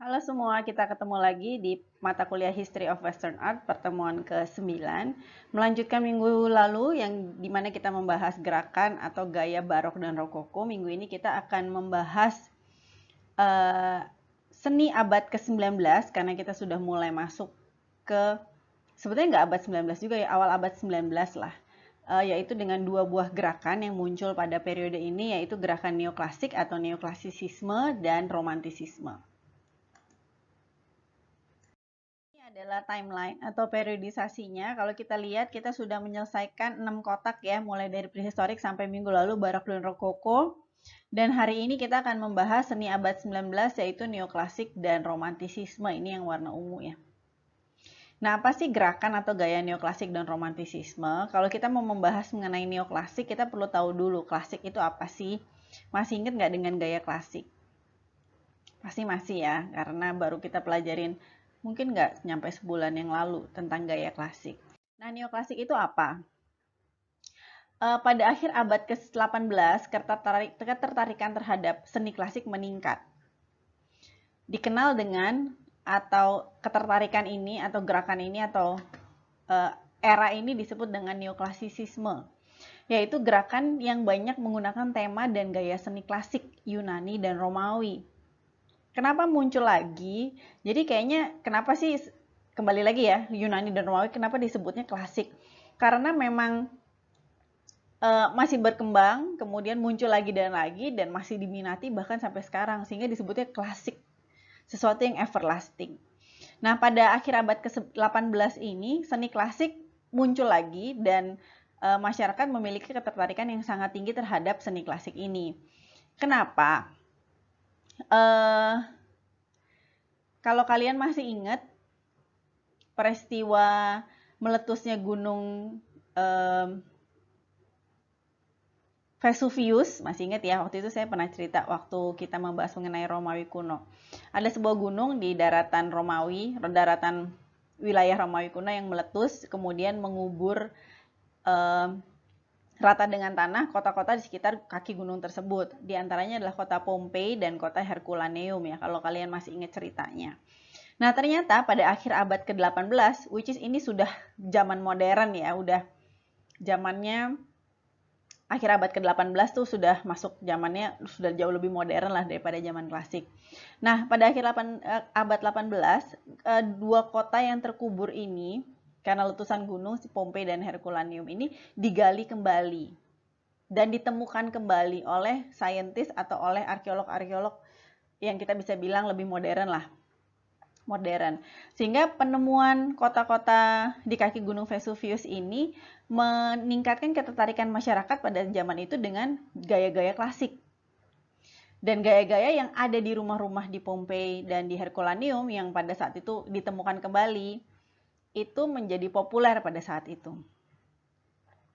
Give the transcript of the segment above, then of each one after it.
Halo semua, kita ketemu lagi di mata kuliah History of Western Art pertemuan ke-9. Melanjutkan minggu lalu yang dimana kita membahas gerakan atau gaya barok dan rokoko. Minggu ini kita akan membahas uh, seni abad ke-19 karena kita sudah mulai masuk ke, sebetulnya nggak abad 19 juga ya, awal abad 19 lah. Yaitu dengan dua buah gerakan yang muncul pada periode ini, yaitu gerakan neoklasik atau neoklasisisme dan romantisisme. Adalah timeline atau periodisasinya. Kalau kita lihat, kita sudah menyelesaikan 6 kotak ya, mulai dari prehistorik sampai minggu lalu barok dan rokoko. Dan hari ini kita akan membahas seni abad 19 yaitu neoklasik dan romantisisme. Ini yang warna ungu ya. Nah, apa sih gerakan atau gaya neoklasik dan romantisisme? Kalau kita mau membahas mengenai neoklasik, kita perlu tahu dulu klasik itu apa sih? Masih ingat nggak dengan gaya klasik? Pasti masih ya, karena baru kita pelajarin mungkin nggak nyampe sebulan yang lalu tentang gaya klasik. Nah, neoklasik itu apa? Pada akhir abad ke-18, ketertarikan terhadap seni klasik meningkat. Dikenal dengan atau ketertarikan ini atau gerakan ini atau era ini disebut dengan neoklasisisme, yaitu gerakan yang banyak menggunakan tema dan gaya seni klasik Yunani dan Romawi. Kenapa muncul lagi? Jadi kayaknya kenapa sih kembali lagi ya Yunani dan Romawi kenapa disebutnya klasik? Karena memang masih berkembang, kemudian muncul lagi dan masih diminati bahkan sampai sekarang sehingga disebutnya klasik, sesuatu yang everlasting. Nah, pada akhir abad ke-18 ini seni klasik muncul lagi dan masyarakat memiliki ketertarikan yang sangat tinggi terhadap seni klasik ini. Kenapa? Kalau kalian masih ingat peristiwa meletusnya gunung Vesuvius, masih ingat ya, waktu itu saya pernah cerita waktu kita membahas mengenai Romawi kuno. Ada sebuah gunung di daratan Romawi, daratan wilayah Romawi kuno yang meletus, kemudian mengubur rata dengan tanah kota-kota di sekitar kaki gunung tersebut. Di antaranya adalah kota Pompei dan kota Herculaneum ya, kalau kalian masih ingat ceritanya. Nah, ternyata pada akhir abad ke-18, which is ini sudah zaman modern ya, udah zamannya akhir abad ke-18 tuh sudah masuk zamannya sudah jauh lebih modern lah daripada zaman klasik. Nah, pada akhir abad 18, dua kota yang terkubur ini karena letusan gunung si Pompei dan Herculaneum ini digali kembali dan ditemukan kembali oleh saintis atau oleh arkeolog-arkeolog yang kita bisa bilang lebih modern lah. Modern. Sehingga penemuan kota-kota di kaki Gunung Vesuvius ini meningkatkan ketertarikan masyarakat pada zaman itu dengan gaya-gaya klasik. Dan gaya-gaya yang ada di rumah-rumah di Pompei dan di Herculaneum yang pada saat itu ditemukan kembali, itu menjadi populer pada saat itu.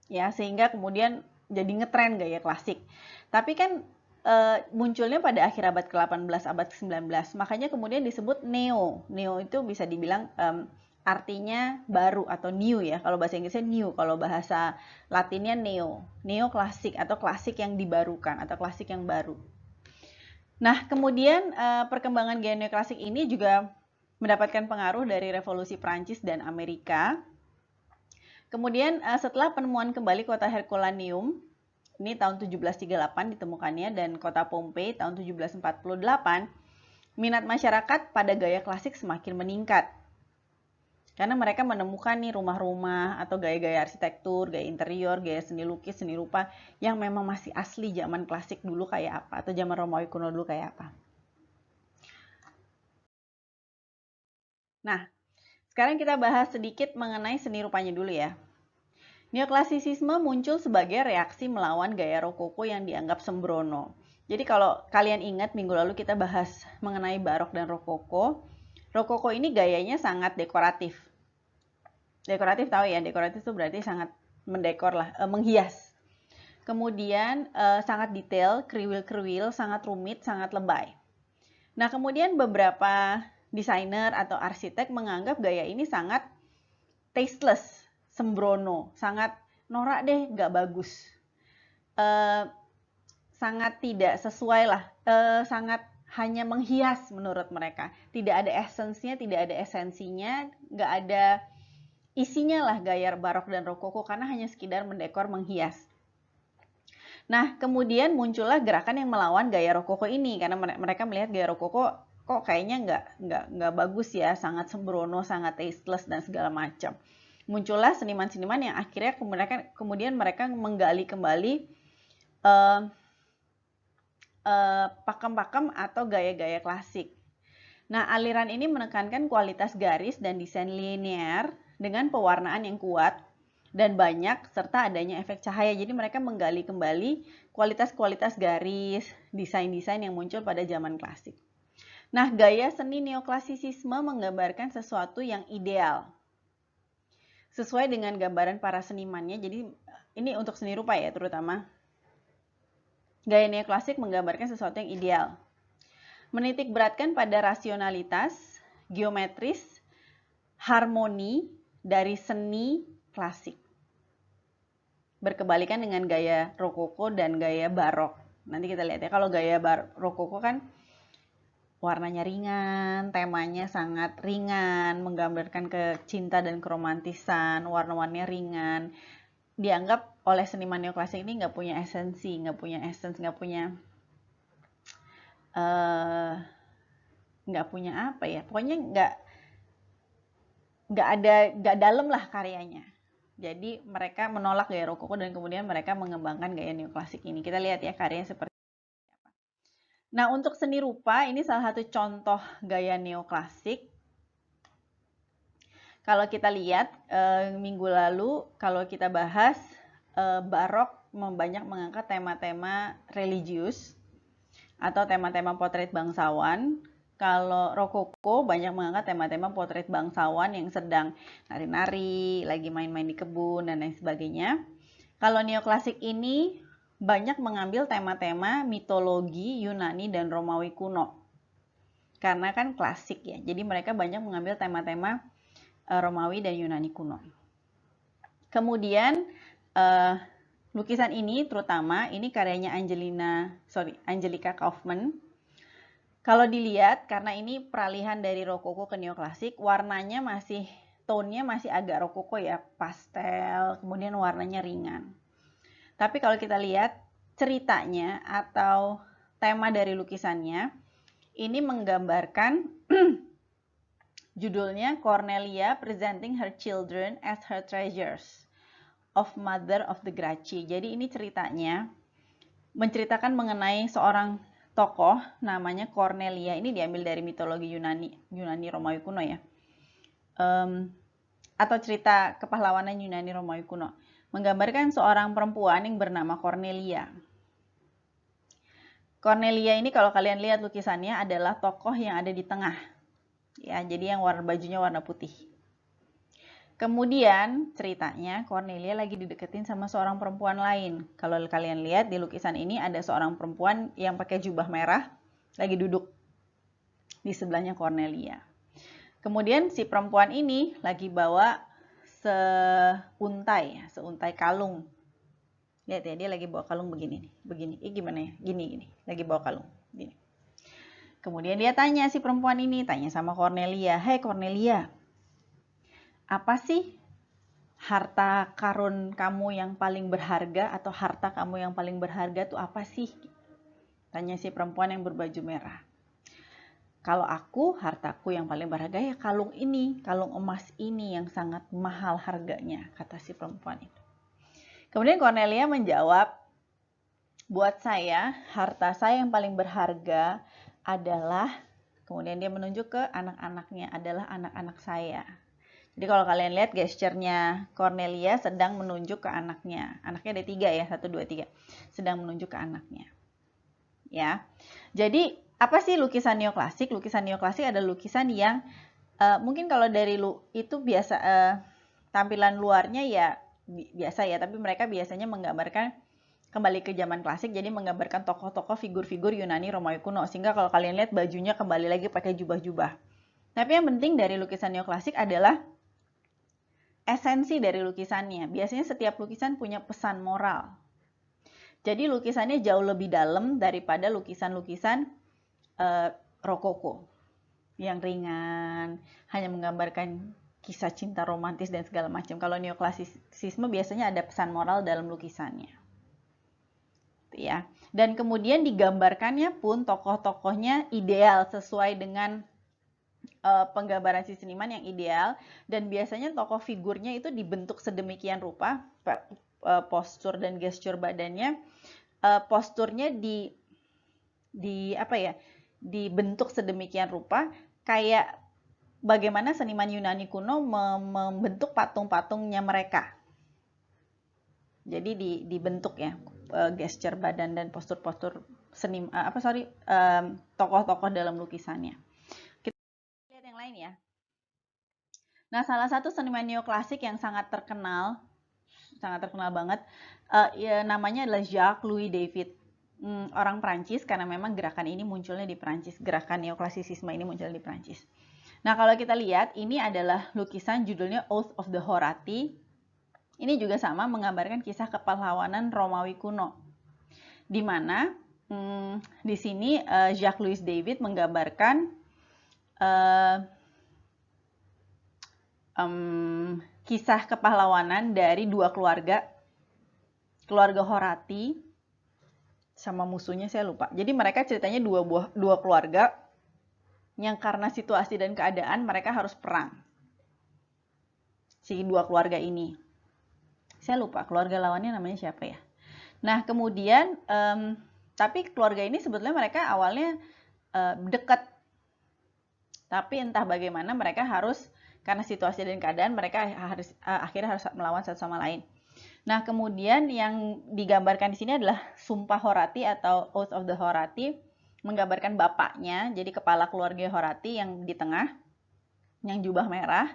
Ya, sehingga kemudian jadi ngetren gaya klasik. Tapi kan munculnya pada akhir abad ke-18, abad ke-19. Makanya kemudian disebut neo. Neo itu bisa dibilang artinya baru atau new ya. Kalau bahasa Inggrisnya new, kalau bahasa Latinnya neo. Neo klasik atau klasik yang dibarukan atau klasik yang baru. Nah, kemudian perkembangan gaya neoklasik ini juga mendapatkan pengaruh dari revolusi Prancis dan Amerika. Kemudian setelah penemuan kembali kota Herculaneum, ini tahun 1738 ditemukannya, dan kota Pompei tahun 1748, minat masyarakat pada gaya klasik semakin meningkat. Karena mereka menemukan nih rumah-rumah atau gaya-gaya arsitektur, gaya interior, gaya seni lukis, seni rupa yang memang masih asli zaman klasik dulu kayak apa, atau zaman Romawi kuno dulu kayak apa. Nah, sekarang kita bahas sedikit mengenai seni rupanya dulu ya. Neoklasisisme muncul sebagai reaksi melawan gaya rokoko yang dianggap sembrono. Jadi kalau kalian ingat minggu lalu kita bahas mengenai barok dan rokoko. Rokoko ini gayanya sangat dekoratif. Dekoratif tahu ya, dekoratif itu berarti sangat mendekor lah, menghias. Kemudian sangat detail, kriwil-kriwil, sangat rumit, sangat lebay. Nah, kemudian beberapa desainer atau arsitek menganggap gaya ini sangat tasteless, sembrono, sangat norak deh, nggak bagus, sangat tidak sesuai lah, sangat hanya menghias menurut mereka. Tidak ada esensinya, nggak ada isinya lah gaya barok dan rokoko, karena hanya sekedar mendekor, menghias. Nah, kemudian muncullah gerakan yang melawan gaya rokoko ini, karena mereka melihat gaya rokoko kok kayaknya nggak bagus ya, sangat sembrono, sangat tasteless dan segala macam. Muncullah seniman-seniman yang akhirnya kemudian mereka menggali kembali pakem-pakem atau gaya-gaya klasik. Nah, aliran ini menekankan kualitas garis dan desain linear dengan pewarnaan yang kuat dan banyak serta adanya efek cahaya. Jadi mereka menggali kembali kualitas-kualitas garis, desain-desain yang muncul pada zaman klasik. Nah, gaya seni neoklasisisme menggambarkan sesuatu yang ideal sesuai dengan gambaran para senimannya. Jadi ini untuk seni rupa ya terutama. Gaya neoklasik menggambarkan sesuatu yang ideal. Menitik beratkan pada rasionalitas, geometris, harmoni dari seni klasik. Berkebalikan dengan gaya rokoko dan gaya barok. Nanti kita lihat ya, kalau gaya rokoko kan warnanya ringan, temanya sangat ringan, menggambarkan cinta dan keromantisan, warna-warnanya ringan. Dianggap oleh seniman neoklasik ini nggak punya esensi, nggak punya apa ya, pokoknya nggak dalam lah karyanya. Jadi mereka menolak gaya rokoko dan kemudian mereka mengembangkan gaya neoklasik ini. Kita lihat ya karyanya seperti apa. Nah, untuk seni rupa ini salah satu contoh gaya neoklasik. Kalau kita lihat minggu lalu kalau kita bahas barok banyak mengangkat tema-tema religius atau tema-tema potret bangsawan. Kalau rokoko banyak mengangkat tema-tema potret bangsawan yang sedang nari-nari, lagi main-main di kebun, dan lain sebagainya. Kalau neoklasik ini banyak mengambil tema-tema mitologi Yunani dan Romawi kuno. Karena kan klasik ya, jadi mereka banyak mengambil tema-tema Romawi dan Yunani kuno. Kemudian lukisan ini terutama, ini karyanya Angelica Kauffman. Kalau dilihat, karena ini peralihan dari rokoko ke neoklasik, warnanya tone-nya masih agak rokoko ya, pastel, kemudian warnanya ringan. Tapi kalau kita lihat ceritanya atau tema dari lukisannya, ini menggambarkan judulnya Cornelia Presenting Her Children as Her Treasures of Mother of the Gracchi. Jadi ini ceritanya menceritakan mengenai seorang tokoh namanya Cornelia. Ini diambil dari mitologi Yunani Romawi kuno ya. Atau cerita kepahlawanan Yunani Romawi kuno. Menggambarkan seorang perempuan yang bernama Cornelia. Cornelia ini kalau kalian lihat lukisannya adalah tokoh yang ada di tengah. Ya, jadi yang bajunya warna putih. Kemudian ceritanya Cornelia lagi dideketin sama seorang perempuan lain. Kalau kalian lihat di lukisan ini ada seorang perempuan yang pakai jubah merah lagi duduk di sebelahnya Cornelia. Kemudian si perempuan ini lagi bawa seuntai kalung. Lihat ya, dia lagi bawa kalung begini. Gimana ya? Gini. Lagi bawa kalung. Gini. Kemudian dia tanya sama Cornelia, "Hey Cornelia, apa sih harta karun kamu yang paling berharga atau harta kamu yang paling berharga tuh apa sih?" Tanya si perempuan yang berbaju merah. "Kalau aku, hartaku yang paling berharga ya kalung ini, kalung emas ini yang sangat mahal harganya," kata si perempuan itu. Kemudian Cornelia menjawab, "Buat saya, harta saya yang paling berharga adalah," kemudian dia menunjuk ke anak-anaknya, "adalah anak-anak saya." Jadi kalau kalian lihat gesturnya Cornelia sedang menunjuk ke anaknya. Anaknya ada 3 ya, 1, 2, 3. Sedang menunjuk ke anaknya. Ya. Jadi apa sih lukisan neoklasik? Lukisan neoklasik adalah lukisan yang mungkin kalau dari itu biasa tampilan luarnya ya biasa ya, tapi mereka biasanya menggambarkan kembali ke zaman klasik, jadi menggambarkan tokoh-tokoh figur-figur Yunani Romawi kuno, sehingga kalau kalian lihat bajunya kembali lagi pakai jubah-jubah. Tapi yang penting dari lukisan neoklasik adalah esensi dari lukisannya. Biasanya setiap lukisan punya pesan moral. Jadi lukisannya jauh lebih dalam daripada lukisan-lukisan Rokoko yang ringan, hanya menggambarkan kisah cinta romantis dan segala macam. Kalau neoklasisisme biasanya ada pesan moral dalam lukisannya. Ya. Dan kemudian digambarkannya pun tokoh-tokohnya ideal sesuai dengan penggambaran si seniman yang ideal, dan biasanya tokoh figurnya itu dibentuk sedemikian rupa, postur dan gestur badannya, posturnya dibentuk sedemikian rupa kayak bagaimana seniman Yunani kuno membentuk patung-patungnya mereka. Jadi dibentuk ya gesture badan dan postur-postur tokoh-tokoh dalam lukisannya. Kita lihat yang lain ya. Nah, salah satu seniman neoklasik yang sangat terkenal banget, namanya adalah Jacques-Louis David, orang Prancis, karena memang gerakan ini munculnya di Prancis, gerakan neoklasisisme ini muncul di Prancis. Nah, kalau kita lihat, ini adalah lukisan judulnya Oath of the Horatii. Ini juga sama menggambarkan kisah kepahlawanan Romawi kuno, di mana di sini Jacques-Louis David menggambarkan kisah kepahlawanan dari dua keluarga Horatii sama musuhnya saya lupa. Jadi mereka ceritanya dua keluarga yang karena situasi dan keadaan mereka harus perang. Si dua keluarga ini. Saya lupa keluarga lawannya namanya siapa ya. Nah, kemudian tapi keluarga ini sebetulnya mereka awalnya dekat. Tapi entah bagaimana mereka harus, karena situasi dan keadaan, mereka akhirnya harus melawan satu sama lain. Nah, kemudian yang digambarkan di sini adalah Sumpah Horatii atau Oath of the Horatii, menggambarkan bapaknya, jadi kepala keluarga Horatii yang di tengah, yang jubah merah.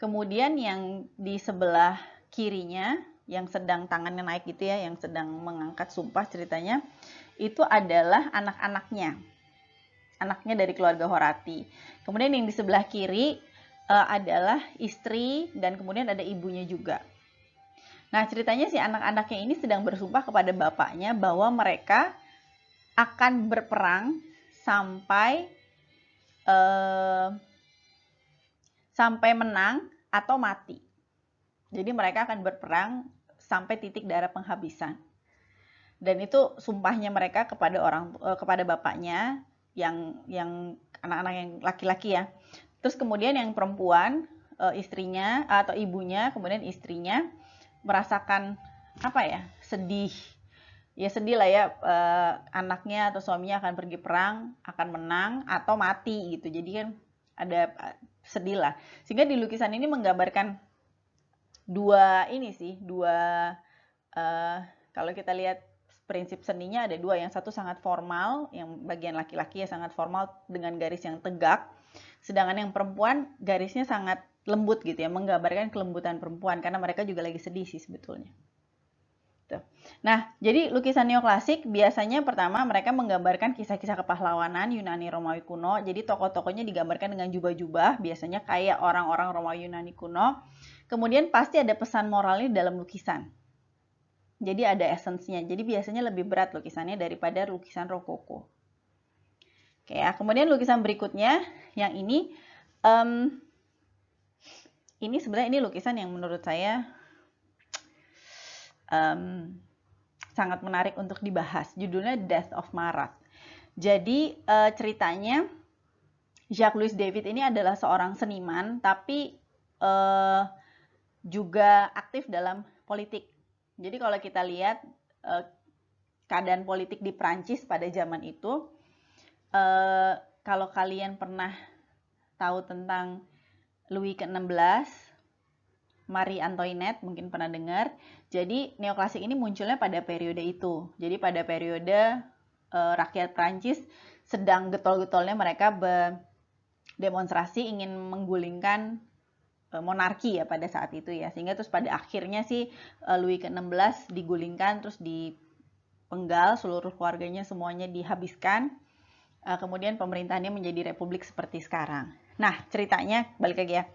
Kemudian yang di sebelah kirinya, yang sedang tangannya naik gitu ya, yang sedang mengangkat sumpah ceritanya, itu adalah anaknya dari keluarga Horatii. Kemudian yang di sebelah kiri adalah istri, dan kemudian ada ibunya juga. Nah, ceritanya si anak-anaknya ini sedang bersumpah kepada bapaknya bahwa mereka akan berperang sampai menang atau mati. Jadi mereka akan berperang sampai titik darah penghabisan. Dan itu sumpahnya mereka kepada bapaknya yang anak-anak yang laki-laki ya. Terus kemudian yang perempuan, istrinya atau ibunya, kemudian istrinya merasakan sedih. Ya sedih lah ya, anaknya atau suaminya akan pergi perang, akan menang atau mati gitu. Jadi kan ada sedih lah. Sehingga di lukisan ini menggambarkan kalau kita lihat prinsip seninya ada dua. Yang satu sangat formal, yang bagian laki-laki ya sangat formal dengan garis yang tegak. Sedangkan yang perempuan garisnya sangat lembut gitu ya, menggambarkan kelembutan perempuan, karena mereka juga lagi sedih sih sebetulnya. Tuh. Nah, jadi lukisan neoklasik biasanya pertama mereka menggambarkan kisah-kisah kepahlawanan Yunani Romawi kuno. Jadi tokoh-tokohnya digambarkan dengan jubah-jubah, biasanya kayak orang-orang Romawi Yunani kuno. Kemudian pasti ada pesan moralnya dalam lukisan. Jadi ada esensinya. Jadi biasanya lebih berat lukisannya daripada lukisan Rokoko. Oke ya. Kemudian lukisan berikutnya yang ini sebenarnya ini lukisan yang menurut saya sangat menarik untuk dibahas. Judulnya Death of Marat. Jadi ceritanya Jacques-Louis David ini adalah seorang seniman, tapi juga aktif dalam politik. Jadi kalau kita lihat keadaan politik di Prancis pada zaman itu, kalau kalian pernah tahu tentang Louis ke-16, Marie Antoinette, mungkin pernah dengar. Jadi neoklasik ini munculnya pada periode itu. Jadi pada periode rakyat Prancis sedang getol-getolnya mereka berdemonstrasi ingin menggulingkan monarki ya pada saat itu ya. Sehingga terus pada akhirnya sih Louis ke-16 digulingkan, terus dipenggal, seluruh keluarganya semuanya dihabiskan. Kemudian pemerintahannya menjadi republik seperti sekarang. Nah, ceritanya balik lagi ya.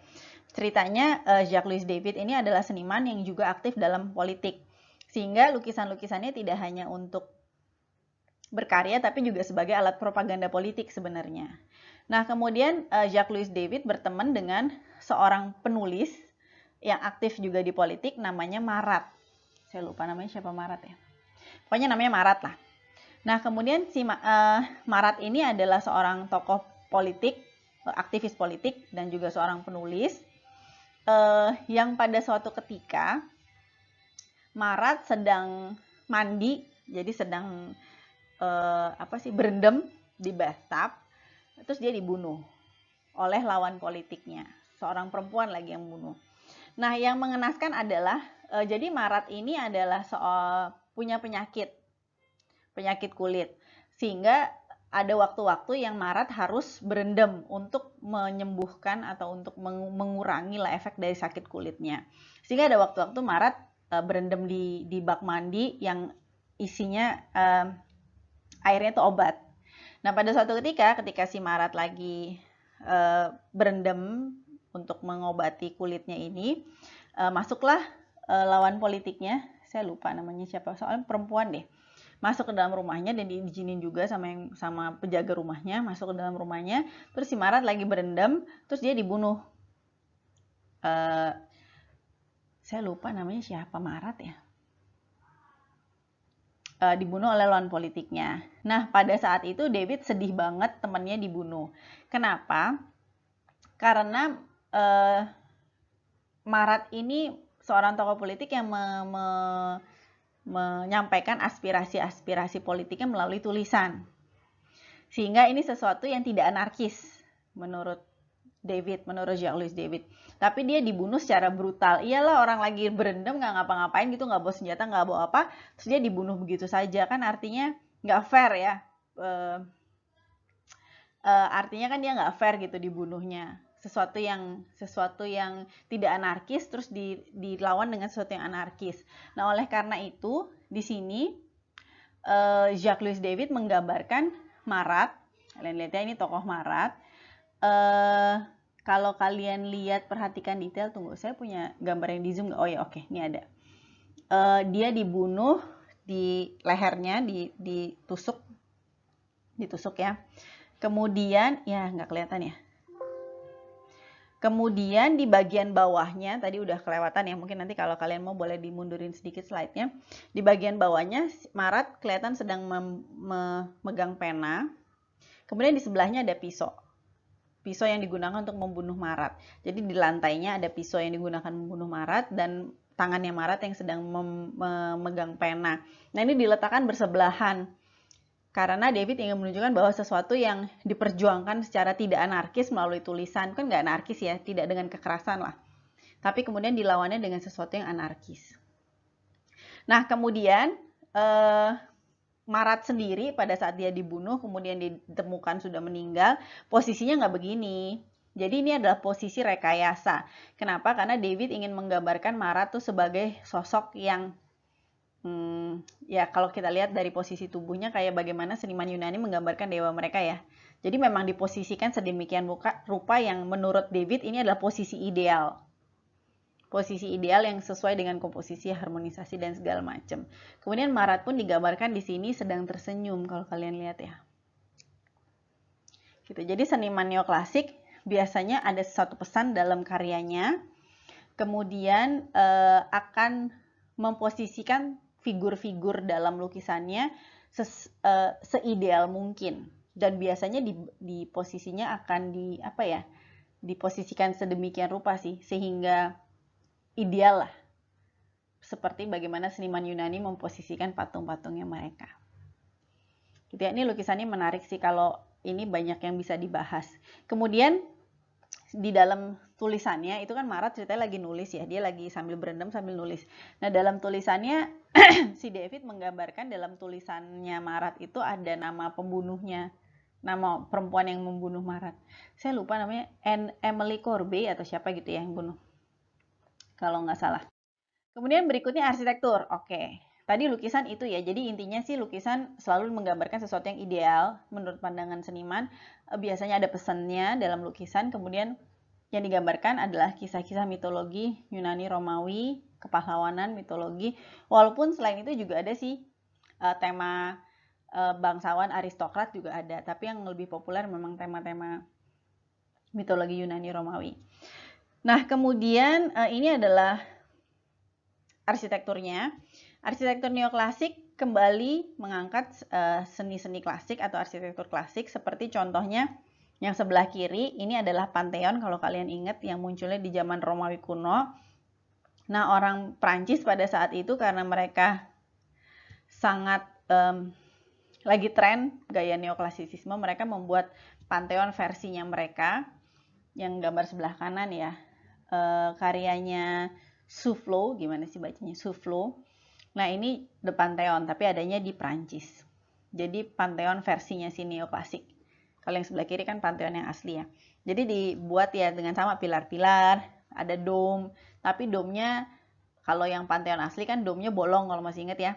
Ceritanya Jacques-Louis David ini adalah seniman yang juga aktif dalam politik. Sehingga lukisan-lukisannya tidak hanya untuk berkarya tapi juga sebagai alat propaganda politik sebenarnya. Nah, kemudian Jacques-Louis David berteman dengan seorang penulis yang aktif juga di politik namanya Marat. Saya lupa namanya siapa Marat ya. Pokoknya namanya Marat lah. Nah, kemudian si Marat ini adalah seorang tokoh politik, aktivis politik dan juga seorang penulis yang pada suatu ketika Marat sedang mandi, jadi sedang berendam di bathtub, terus dia dibunuh oleh lawan politiknya, seorang perempuan lagi yang bunuh. Nah, yang mengenaskan adalah jadi Marat ini adalah punya penyakit kulit, sehingga ada waktu-waktu yang Marat harus berendam untuk menyembuhkan atau untuk mengurangi lah efek dari sakit kulitnya. Sehingga ada waktu-waktu Marat berendam di bak mandi yang isinya airnya itu obat. Nah, pada suatu ketika si Marat lagi berendam untuk mengobati kulitnya ini, masuklah lawan politiknya, saya lupa namanya siapa, soalnya perempuan deh, masuk ke dalam rumahnya dan diizinin juga sama penjaga rumahnya, masuk ke dalam rumahnya, terus si Marat lagi berendam, terus dia dibunuh. Saya lupa namanya siapa Marat ya. Dibunuh oleh lawan politiknya. Nah, pada saat itu David sedih banget temannya dibunuh. Kenapa? Karena Marat ini seorang tokoh politik yang menyampaikan aspirasi-aspirasi politiknya melalui tulisan. Sehingga ini sesuatu yang tidak anarkis menurut Jacques-Louis David. Tapi dia dibunuh secara brutal. Iyalah, orang lagi berendam nggak ngapa-ngapain gitu, nggak bawa senjata, nggak bawa apa, terus dia dibunuh begitu saja, kan artinya nggak fair ya. Artinya kan dia nggak fair gitu dibunuhnya. Sesuatu yang tidak anarkis terus dilawan dengan sesuatu yang anarkis. Nah, oleh karena itu di sini Jacques-Louis David menggambarkan Marat. Kalian lihat ya, ini tokoh Marat. Kalau kalian lihat, perhatikan detail, tunggu, saya punya gambar yang di zoom. Oh ya, oke, ini ada. Dia dibunuh di lehernya, ditusuk ya. Kemudian, ya nggak kelihatan ya. Kemudian di bagian bawahnya, tadi udah kelewatan ya, mungkin nanti kalau kalian mau boleh dimundurin sedikit slide-nya. Di bagian bawahnya, Marat kelihatan sedang memegang pena. Kemudian di sebelahnya ada pisau yang digunakan untuk membunuh Marat. Jadi di lantainya ada pisau yang digunakan membunuh Marat dan tangannya Marat yang sedang memegang pena. Nah, ini diletakkan bersebelahan karena David ingin menunjukkan bahwa sesuatu yang diperjuangkan secara tidak anarkis melalui tulisan, kan nggak anarkis ya, tidak dengan kekerasan lah, tapi kemudian dilawannya dengan sesuatu yang anarkis. Nah, kemudian Marat sendiri pada saat dia dibunuh kemudian ditemukan sudah meninggal, posisinya nggak begini. Jadi ini adalah posisi rekayasa. Kenapa? Karena David ingin menggambarkan Marat tuh sebagai sosok yang ya kalau kita lihat dari posisi tubuhnya kayak bagaimana seniman Yunani menggambarkan dewa mereka ya. Jadi memang diposisikan sedemikian rupa yang menurut David ini adalah posisi ideal. Posisi ideal yang sesuai dengan komposisi, harmonisasi, dan segala macam. Kemudian Marat pun digambarkan di sini sedang tersenyum, kalau kalian lihat ya. Gitu. Jadi seniman neoklasik biasanya ada satu pesan dalam karyanya, kemudian akan memposisikan figur-figur dalam lukisannya seideal mungkin. Dan biasanya di posisinya akan diposisikan sedemikian rupa sih, sehingga ideal lah, seperti bagaimana seniman Yunani memposisikan patung-patungnya mereka. Gitu ya, ini lukisannya menarik sih, kalau ini banyak yang bisa dibahas. Kemudian di dalam tulisannya itu kan Marat ceritanya lagi nulis ya, dia lagi sambil berendam sambil nulis. Nah, dalam tulisannya si David menggambarkan dalam tulisannya Marat itu ada nama pembunuhnya, nama perempuan yang membunuh Marat. Saya lupa namanya, Emily Corbe atau siapa gitu ya yang bunuh, kalau nggak salah. Kemudian berikutnya arsitektur. Oke, tadi lukisan itu ya. Jadi intinya sih lukisan selalu menggambarkan sesuatu yang ideal menurut pandangan seniman. Biasanya ada pesannya dalam lukisan. Kemudian yang digambarkan adalah kisah-kisah mitologi Yunani, Romawi, kepahlawanan, mitologi. Walaupun selain itu juga ada sih tema bangsawan aristokrat juga ada, tapi yang lebih populer memang tema-tema mitologi Yunani Romawi. Nah, kemudian ini adalah arsitekturnya. Arsitektur neoklasik kembali mengangkat seni-seni klasik atau arsitektur klasik, seperti contohnya yang sebelah kiri, ini adalah Pantheon kalau kalian ingat, yang munculnya di zaman Romawi kuno. Nah, orang Prancis pada saat itu karena mereka sangat lagi tren gaya neoklasisisme, mereka membuat Pantheon versinya mereka, yang gambar sebelah kanan ya, karyanya Soufflot, gimana sih bacanya, Soufflot. Nah, ini The Pantheon, tapi adanya di Prancis. Jadi Pantheon versinya si neoklasik. Kalau yang sebelah kiri kan Pantheon yang asli ya. Jadi dibuat ya dengan sama pilar-pilar, ada dome, tapi dome-nya kalau yang Pantheon asli kan dome-nya bolong kalau masih ingat ya.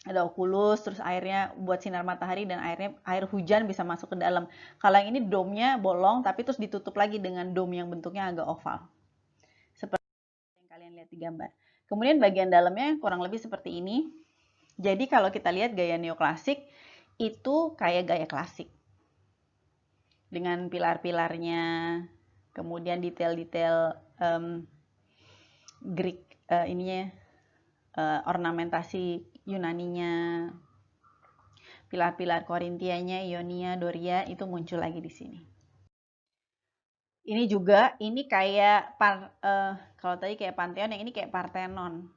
Ada oculus, terus airnya buat sinar matahari dan air hujan bisa masuk ke dalam. Kalau yang ini dome-nya bolong tapi terus ditutup lagi dengan dome yang bentuknya agak oval. Seperti yang kalian lihat di gambar. Kemudian bagian dalamnya kurang lebih seperti ini. Jadi kalau kita lihat gaya neoklasik itu kayak gaya klasik. Dengan pilar-pilarnya, kemudian detail-detail Greek ornamentasi Yunaninya, pilar-pilar Korintianya, Ionia, Doria itu muncul lagi di sini. Ini juga, ini kayak kalau tadi kayak Pantheon, yang ini kayak Parthenon.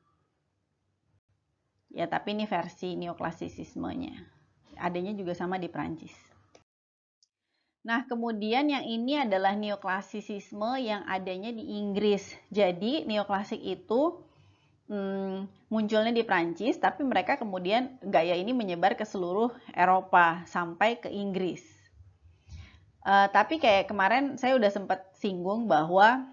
Ya, tapi ini versi neoklasisismenya. Adanya juga sama di Prancis. Nah, kemudian yang ini adalah neoklasisisme yang adanya di Inggris. Jadi, neoklasik itu munculnya di Prancis, tapi mereka kemudian gaya ini menyebar ke seluruh Eropa sampai ke Inggris. Tapi kayak kemarin saya udah sempat singgung bahwa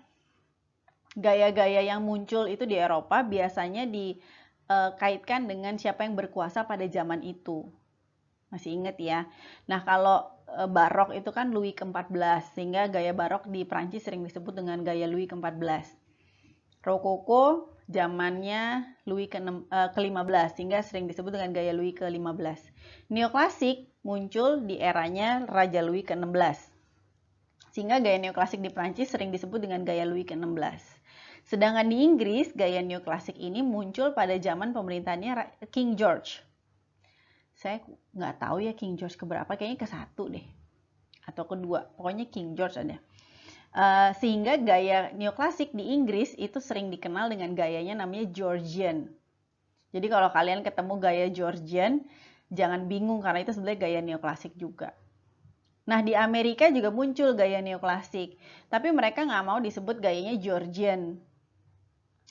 gaya-gaya yang muncul itu di Eropa biasanya dikaitkan dengan siapa yang berkuasa pada zaman itu. Masih ingat ya? Nah, kalau barok itu kan Louis ke-14, sehingga gaya barok di Prancis sering disebut dengan gaya Louis ke-14. Rokoko zamannya Louis ke-15, sehingga sering disebut dengan gaya Louis ke-15. Neoklasik muncul di eranya Raja Louis ke-16, sehingga gaya neoklasik di Prancis sering disebut dengan gaya Louis ke-16. Sedangkan di Inggris, gaya neoklasik ini muncul pada zaman pemerintahannya King George. Saya nggak tahu ya King George keberapa, kayaknya ke-1 deh, atau kedua, pokoknya King George ada. Sehingga gaya neoklasik di Inggris itu sering dikenal dengan gayanya namanya Georgian. Jadi kalau kalian ketemu gaya Georgian, jangan bingung karena itu sebenarnya gaya neoklasik juga. Nah, di Amerika juga muncul gaya neoklasik, tapi mereka nggak mau disebut gayanya Georgian.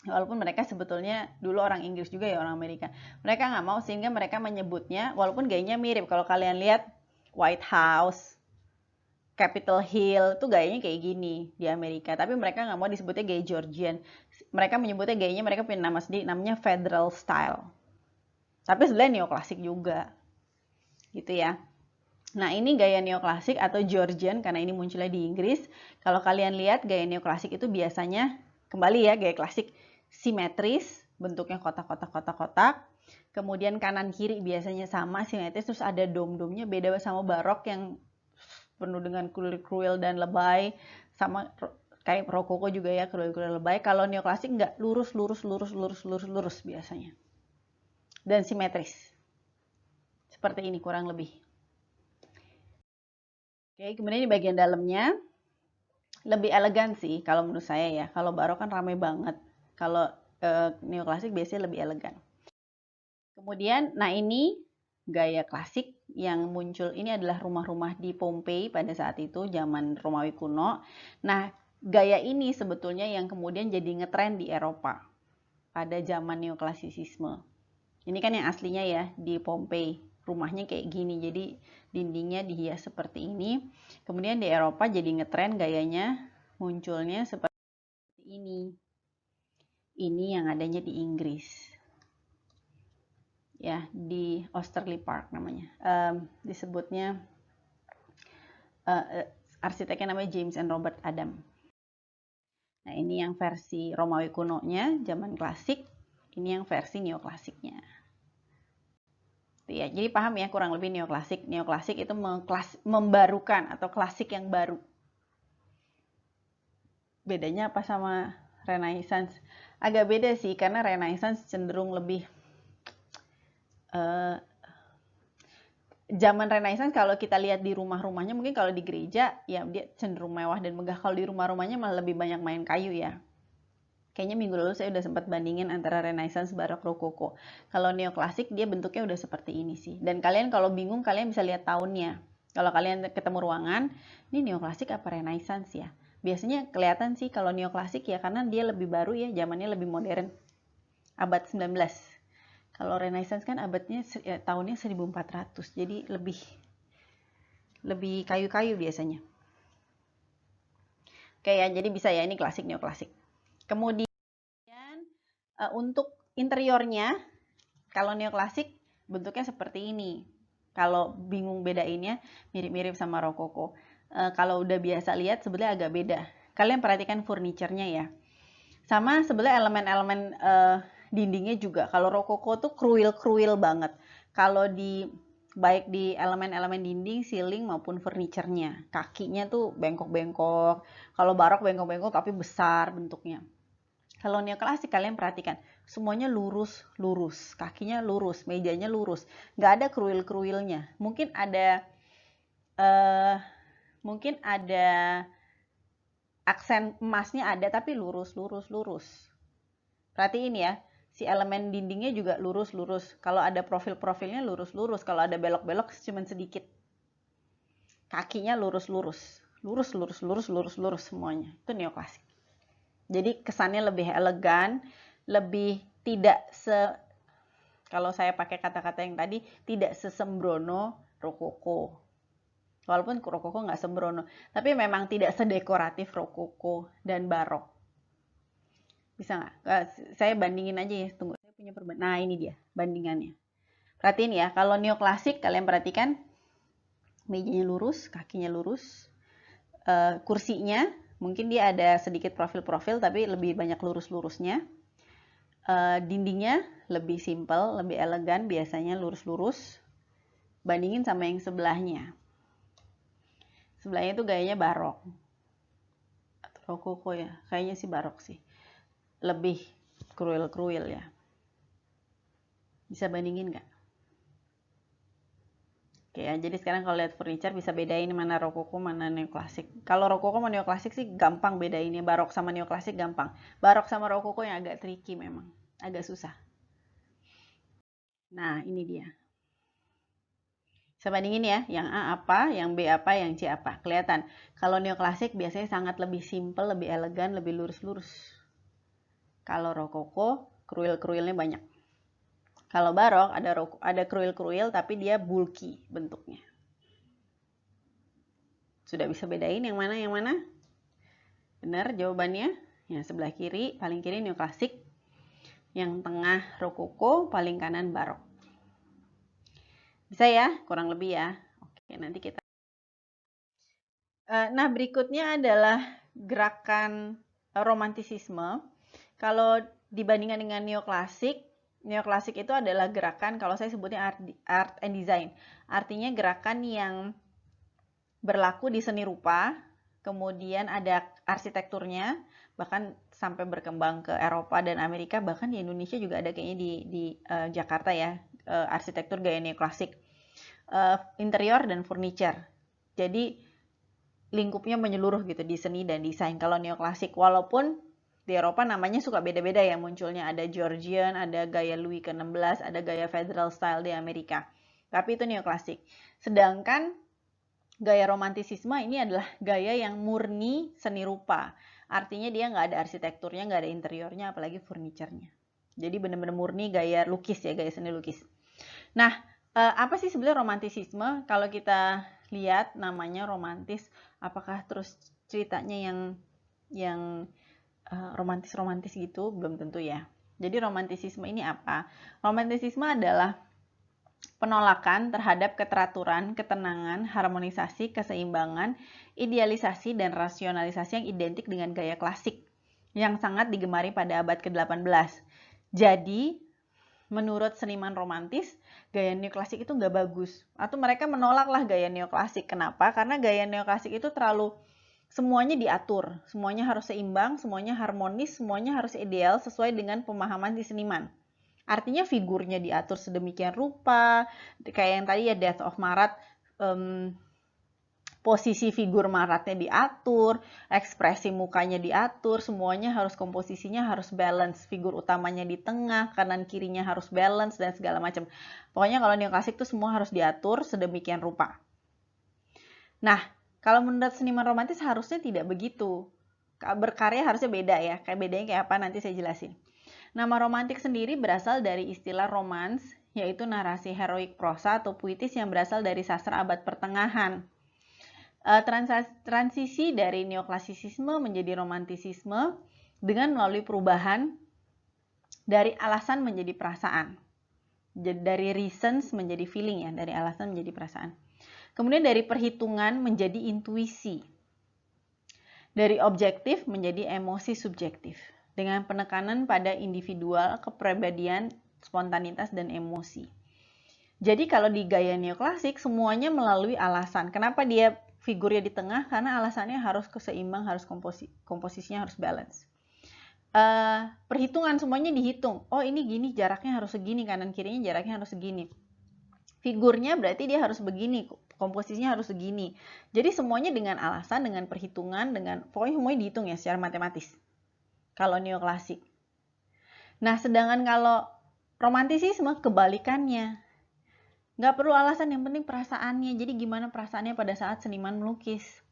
Walaupun mereka sebetulnya dulu orang Inggris juga ya, orang Amerika. Mereka nggak mau, sehingga mereka menyebutnya, walaupun gayanya mirip. Kalau kalian lihat White House, Capitol Hill itu gayanya kayak gini di Amerika, tapi mereka nggak mau disebutnya gaya Georgian. Mereka menyebutnya gayanya, mereka punya nama sendiri, namanya Federal Style. Tapi sebenarnya neoklasik juga, gitu ya. Nah, ini gaya neoklasik atau Georgian karena ini munculnya di Inggris. Kalau kalian lihat gaya neoklasik itu biasanya, kembali ya, gaya klasik simetris, bentuknya kotak-kotak. Kemudian kanan kiri biasanya sama simetris, terus ada dome-domenya, beda sama barok yang penuh dengan kruil dan lebay, sama kayak rokoko juga ya, kruil lebay. Kalau neoklasik nggak, lurus biasanya, dan simetris seperti ini kurang lebih. Oke, kemudian di bagian dalamnya lebih elegan sih kalau menurut saya ya. Kalau barok kan ramai banget, kalau neoklasik biasanya lebih elegan. Kemudian, nah ini gaya klasik yang muncul ini adalah rumah-rumah di Pompei pada saat itu, zaman Romawi kuno. Nah, gaya ini sebetulnya yang kemudian jadi ngetren di Eropa pada zaman neoklasisisme. Ini kan yang aslinya ya di Pompei, rumahnya kayak gini, jadi dindingnya dihias seperti ini. Kemudian di Eropa jadi ngetren gayanya munculnya seperti ini. Ini yang adanya di Inggris. Ya, di Osterley Park namanya. Disebutnya arsiteknya namanya James and Robert Adam. Nah, ini yang versi Romawi kunonya, zaman klasik. Ini yang versi neoklasiknya. Ya, jadi paham ya kurang lebih neoklasik. Neoklasik itu membarukan atau klasik yang baru. Bedanya apa sama Renaissance? Agak beda sih, karena Renaissance cenderung lebih zaman Renaissance kalau kita lihat di rumah-rumahnya, mungkin kalau di gereja ya dia cenderung mewah dan megah. Kalau di rumah-rumahnya malah lebih banyak main kayu ya. Kayaknya minggu lalu saya udah sempat bandingin antara Renaissance, Barok, Rokoko. Kalau neoklasik dia bentuknya udah seperti ini sih. Dan kalian kalau bingung kalian bisa lihat tahunnya. Kalau kalian ketemu ruangan, ini neoklasik apa Renaissance ya? Biasanya kelihatan sih kalau neoklasik ya karena dia lebih baru ya, zamannya lebih modern. Abad 19. Kalau Renaissance kan abadnya tahunnya 1400. Jadi lebih kayu-kayu biasanya. Oke ya, jadi bisa ya ini klasik neoklasik. Kemudian untuk interiornya, kalau neoklasik bentuknya seperti ini. Kalau bingung bedainnya, mirip-mirip sama rokoko. Kalau udah biasa lihat, sebenarnya agak beda. Kalian perhatikan furniture-nya ya. Sama sebenarnya elemen-elemen dindingnya juga. Kalau rokoko tuh kruil-kruil banget. Kalau baik di elemen-elemen dinding, ceiling maupun furniture-nya. Kakinya tuh bengkok-bengkok. Kalau barok bengkok-bengkok tapi besar bentuknya. Kalau neoklasik kalian perhatikan, semuanya lurus-lurus, kakinya lurus, mejanya lurus, nggak ada kruil-kruilnya. Mungkin ada aksen emasnya ada, tapi lurus. Perhatiin ya, si elemen dindingnya juga lurus-lurus. Kalau ada profil-profilnya lurus-lurus, kalau ada belok-belok cuma sedikit. Kakinya lurus-lurus semuanya. Itu neoklasik. Jadi kesannya lebih elegan, lebih tidak kalau saya pakai kata-kata yang tadi, tidak sesembrono rokoko. Walaupun rokoko nggak sembrono, tapi memang tidak sedekoratif rokoko dan barok. Bisa nggak? Saya bandingin aja ya, tunggu. Saya punya perbandingan. Nah ini dia bandingannya. Perhatiin ya, kalau neoklasik kalian perhatikan, mejanya lurus, kakinya lurus, kursinya mungkin dia ada sedikit profil-profil tapi lebih banyak lurus-lurusnya. Dindingnya lebih simple, lebih elegan, biasanya lurus-lurus. Bandingin sama yang sebelahnya. Sebelahnya itu gayanya barok. Atau rokoko ya, kayaknya sih barok sih. Lebih kruil-kruil ya. Bisa bandingin nggak? Oke ya, jadi sekarang kalau lihat furniture bisa bedain mana rokoko, mana neoklasik. Kalau rokoko sama neoklasik sih gampang bedainnya. Barok sama neoklasik gampang. Barok sama rokoko yang agak tricky memang. Agak susah. Nah, ini dia. Bisa bandingin ya, yang A apa, yang B apa, yang C apa. Kelihatan. Kalau neoklasik biasanya sangat lebih simple, lebih elegan, lebih lurus-lurus. Kalau rokoko, kruil-kruilnya banyak. Kalau barok ada kruil-kruil tapi dia bulky bentuknya. Sudah bisa bedain yang mana yang mana? Benar jawabannya. Yang sebelah kiri, paling kiri neoklasik. Yang tengah rokoko, paling kanan barok. Bisa ya? Kurang lebih ya. Oke, nanti kita. Nah, berikutnya adalah gerakan romantisisme. Kalau dibandingkan dengan neoklasik itu adalah gerakan, kalau saya sebutnya art and design. Artinya gerakan yang berlaku di seni rupa, kemudian ada arsitekturnya, bahkan sampai berkembang ke Eropa dan Amerika, bahkan di Indonesia juga ada kayaknya di Jakarta ya, arsitektur gaya neoklasik. Interior dan furniture. Jadi lingkupnya menyeluruh gitu di seni dan desain. Kalau neoklasik, walaupun di Eropa namanya suka beda-beda ya, munculnya ada Georgian, ada gaya Louis ke-16, ada gaya Federal Style di Amerika. Tapi itu neoklasik. Sedangkan gaya romantisisme ini adalah gaya yang murni seni rupa. Artinya dia nggak ada arsitekturnya, nggak ada interiornya, apalagi furniture-nya. Jadi benar-benar murni gaya lukis ya, gaya seni lukis. Nah, apa sih sebenarnya romantisisme? Kalau kita lihat namanya romantis, apakah terus ceritanya yang romantis-romantis gitu? Belum tentu ya. Jadi romantisisme ini apa? Romantisisme adalah penolakan terhadap keteraturan, ketenangan, harmonisasi, keseimbangan, idealisasi, dan rasionalisasi yang identik dengan gaya klasik yang sangat digemari pada abad ke-18. Jadi, menurut seniman romantis, gaya neoklasik itu nggak bagus. Atau mereka menolak lah gaya neoklasik. Kenapa? Karena gaya neoklasik itu terlalu semuanya diatur, semuanya harus seimbang, semuanya harmonis, semuanya harus ideal sesuai dengan pemahaman si seniman. Artinya figurnya diatur sedemikian rupa, kayak yang tadi ya Death of Marat, posisi figur Maratnya diatur, ekspresi mukanya diatur, semuanya harus komposisinya harus balance, figur utamanya di tengah, kanan kirinya harus balance dan segala macam. Pokoknya kalau neoklasik tuh semua harus diatur sedemikian rupa. Nah, kalau menurut seniman romantis harusnya tidak begitu. Berkarya harusnya beda ya. Kayak bedanya kayak apa nanti saya jelasin. Nama romantik sendiri berasal dari istilah romans, yaitu narasi heroik prosa atau puitis yang berasal dari sastra abad pertengahan. Transisi dari neoklasisisme menjadi romantisisme dengan melalui perubahan dari alasan menjadi perasaan. Dari reasons menjadi feeling ya, dari alasan menjadi perasaan. Kemudian dari perhitungan menjadi intuisi. Dari objektif menjadi emosi subjektif. Dengan penekanan pada individual, kepribadian, spontanitas, dan emosi. Jadi kalau di gaya neoklasik semuanya melalui alasan. Kenapa dia figurnya di tengah? Karena alasannya harus keseimbang, harus komposisinya harus balance. Perhitungan semuanya dihitung. Oh ini gini, jaraknya harus segini, kanan kirinya jaraknya harus segini. Figurnya berarti dia harus begini, komposisinya harus segini. Jadi semuanya dengan alasan, dengan perhitungan, dengan pokoknya semuanya dihitung ya secara matematis. Kalau neoklasik. Nah, sedangkan kalau romantisisme kebalikannya. Nggak perlu alasan, yang penting perasaannya. Jadi gimana perasaannya pada saat seniman melukis.